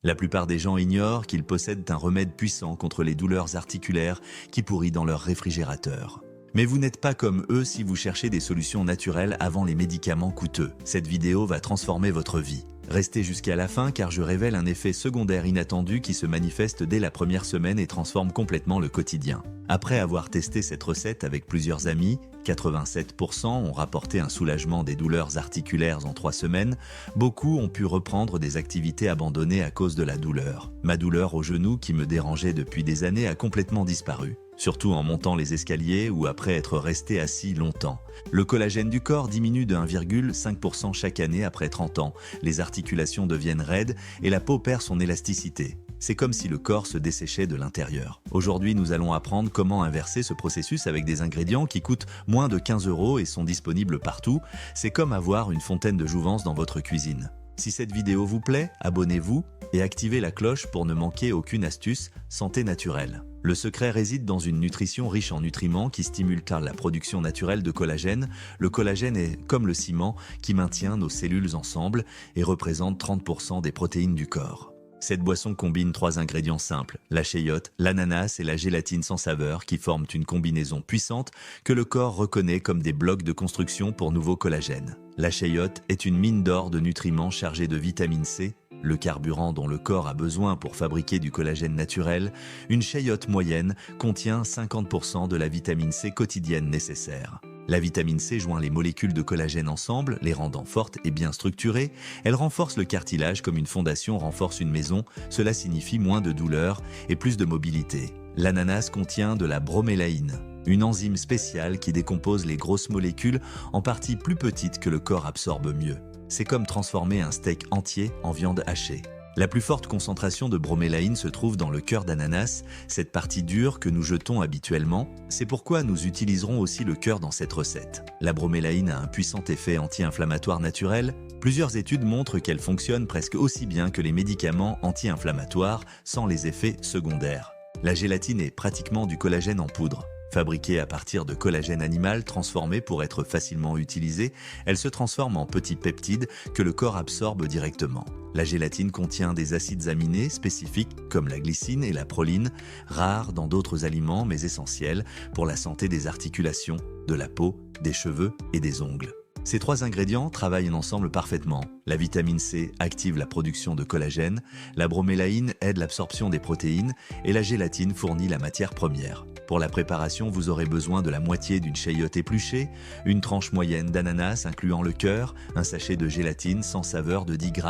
La plupart des gens ignorent qu'ils possèdent un remède puissant contre les douleurs articulaires qui pourrit dans leur réfrigérateur. Mais vous n'êtes pas comme eux si vous cherchez des solutions naturelles avant les médicaments coûteux. Cette vidéo va transformer votre vie. Restez jusqu'à la fin car je révèle un effet secondaire inattendu qui se manifeste dès la première semaine et transforme complètement le quotidien. Après avoir testé cette recette avec plusieurs amis, 87% ont rapporté un soulagement des douleurs articulaires en 3 semaines, beaucoup ont pu reprendre des activités abandonnées à cause de la douleur. Ma douleur au genou qui me dérangeait depuis des années a complètement disparu. Surtout en montant les escaliers ou après être resté assis longtemps. Le collagène du corps diminue de 1,5% chaque année après 30 ans, les articulations deviennent raides et la peau perd son élasticité. C'est comme si le corps se desséchait de l'intérieur. Aujourd'hui, nous allons apprendre comment inverser ce processus avec des ingrédients qui coûtent moins de 15 € et sont disponibles partout. C'est comme avoir une fontaine de jouvence dans votre cuisine. Si cette vidéo vous plaît, abonnez-vous et activez la cloche pour ne manquer aucune astuce santé naturelle. Le secret réside dans une nutrition riche en nutriments qui stimule la production naturelle de collagène. Le collagène est comme le ciment qui maintient nos cellules ensemble et représente 30% des protéines du corps. Cette boisson combine 3 ingrédients simples, la chayote, l'ananas et la gélatine sans saveur qui forment une combinaison puissante que le corps reconnaît comme des blocs de construction pour nouveau collagène. La chayote est une mine d'or de nutriments chargés de vitamine C, le carburant dont le corps a besoin pour fabriquer du collagène naturel. Une chayote moyenne contient 50% de la vitamine C quotidienne nécessaire. La vitamine C joint les molécules de collagène ensemble, les rendant fortes et bien structurées. Elle renforce le cartilage comme une fondation renforce une maison. Cela signifie moins de douleur et plus de mobilité. L'ananas contient de la bromélaïne, une enzyme spéciale qui décompose les grosses molécules en parties plus petites que le corps absorbe mieux. C'est comme transformer un steak entier en viande hachée. La plus forte concentration de bromélaïne se trouve dans le cœur d'ananas, cette partie dure que nous jetons habituellement. C'est pourquoi nous utiliserons aussi le cœur dans cette recette. La bromélaïne a un puissant effet anti-inflammatoire naturel. Plusieurs études montrent qu'elle fonctionne presque aussi bien que les médicaments anti-inflammatoires sans les effets secondaires. La gélatine est pratiquement du collagène en poudre. Fabriquée à partir de collagène animal transformé pour être facilement utilisée, elle se transforme en petits peptides que le corps absorbe directement. La gélatine contient des acides aminés spécifiques comme la glycine et la proline, rares dans d'autres aliments mais essentiels pour la santé des articulations, de la peau, des cheveux et des ongles. Ces 3 ingrédients travaillent ensemble parfaitement. La vitamine C active la production de collagène, la bromélaïne aide l'absorption des protéines et la gélatine fournit la matière première. Pour la préparation, vous aurez besoin de la moitié d'une chayote épluchée, une tranche moyenne d'ananas incluant le cœur, un sachet de gélatine sans saveur de 10 g,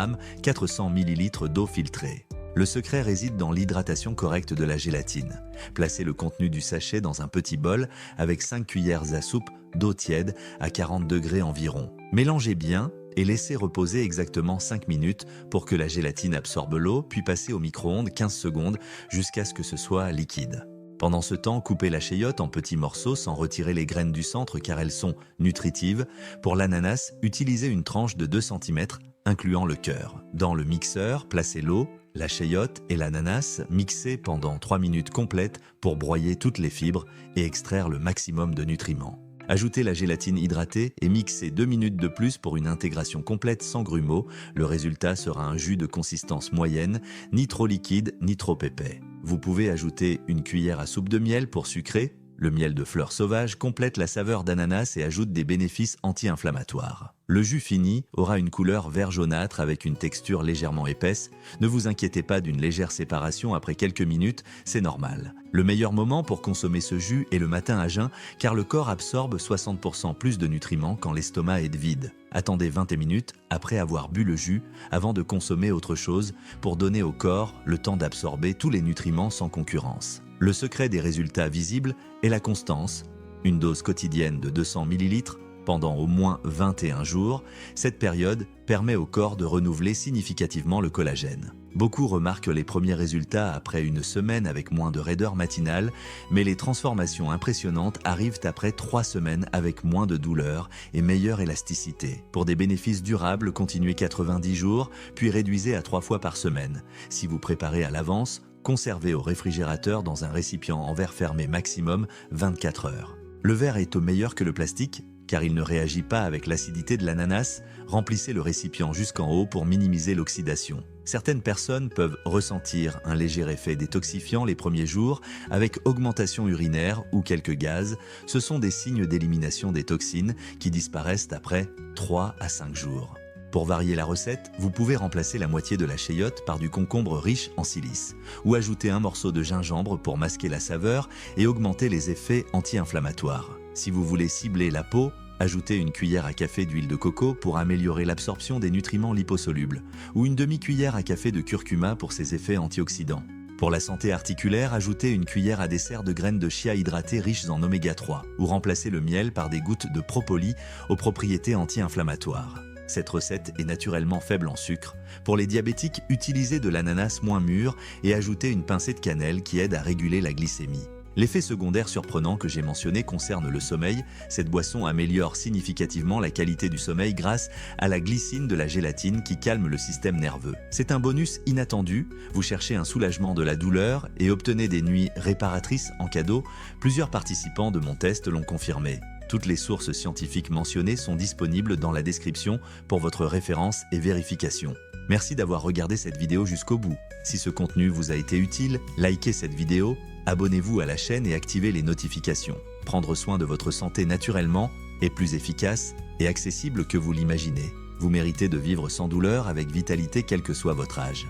400 ml d'eau filtrée. Le secret réside dans l'hydratation correcte de la gélatine. Placez le contenu du sachet dans un petit bol avec 5 cuillères à soupe d'eau tiède à 40 degrés environ. Mélangez bien et laissez reposer exactement 5 minutes pour que la gélatine absorbe l'eau, puis passez au micro-ondes 15 secondes jusqu'à ce que ce soit liquide. Pendant ce temps, coupez la chayote en petits morceaux sans retirer les graines du centre car elles sont nutritives. Pour l'ananas, utilisez une tranche de 2 cm incluant le cœur. Dans le mixeur, placez l'eau, la chayote et l'ananas, mixez pendant 3 minutes complètes pour broyer toutes les fibres et extraire le maximum de nutriments. Ajoutez la gélatine hydratée et mixez 2 minutes de plus pour une intégration complète sans grumeaux. Le résultat sera un jus de consistance moyenne, ni trop liquide ni trop épais. Vous pouvez ajouter une cuillère à soupe de miel pour sucrer. Le miel de fleurs sauvages complète la saveur d'ananas et ajoute des bénéfices anti-inflammatoires. Le jus fini aura une couleur vert jaunâtre avec une texture légèrement épaisse. Ne vous inquiétez pas d'une légère séparation après quelques minutes, c'est normal. Le meilleur moment pour consommer ce jus est le matin à jeun car le corps absorbe 60% plus de nutriments quand l'estomac est vide. Attendez 20 minutes après avoir bu le jus avant de consommer autre chose pour donner au corps le temps d'absorber tous les nutriments sans concurrence. Le secret des résultats visibles est la constance, une dose quotidienne de 200 ml pendant au moins 21 jours. Cette période permet au corps de renouveler significativement le collagène. Beaucoup remarquent les premiers résultats après une semaine avec moins de raideur matinale, mais les transformations impressionnantes arrivent après 3 semaines avec moins de douleur et meilleure élasticité. Pour des bénéfices durables, continuez 90 jours, puis réduisez à 3 fois par semaine. Si vous préparez à l'avance, conservez au réfrigérateur dans un récipient en verre fermé maximum 24 heures. Le verre est au meilleur que le plastique car il ne réagit pas avec l'acidité de l'ananas, remplissez le récipient jusqu'en haut pour minimiser l'oxydation. Certaines personnes peuvent ressentir un léger effet détoxifiant les premiers jours avec augmentation urinaire ou quelques gaz. Ce sont des signes d'élimination des toxines qui disparaissent après 3 à 5 jours. Pour varier la recette, vous pouvez remplacer la moitié de la chayote par du concombre riche en silice ou ajouter un morceau de gingembre pour masquer la saveur et augmenter les effets anti-inflammatoires. Si vous voulez cibler la peau, ajoutez une cuillère à café d'huile de coco pour améliorer l'absorption des nutriments liposolubles ou une demi-cuillère à café de curcuma pour ses effets antioxydants. Pour la santé articulaire, ajoutez une cuillère à dessert de graines de chia hydratées riches en oméga 3 ou remplacez le miel par des gouttes de propolis aux propriétés anti-inflammatoires. Cette recette est naturellement faible en sucre. Pour les diabétiques, utilisez de l'ananas moins mûr et ajoutez une pincée de cannelle qui aide à réguler la glycémie. L'effet secondaire surprenant que j'ai mentionné concerne le sommeil. Cette boisson améliore significativement la qualité du sommeil grâce à la glycine de la gélatine qui calme le système nerveux. C'est un bonus inattendu. Vous cherchez un soulagement de la douleur et obtenez des nuits réparatrices en cadeau. Plusieurs participants de mon test l'ont confirmé. Toutes les sources scientifiques mentionnées sont disponibles dans la description pour votre référence et vérification. Merci d'avoir regardé cette vidéo jusqu'au bout. Si ce contenu vous a été utile, likez cette vidéo, abonnez-vous à la chaîne et activez les notifications. Prendre soin de votre santé naturellement est plus efficace et accessible que vous l'imaginez. Vous méritez de vivre sans douleur avec vitalité quel que soit votre âge.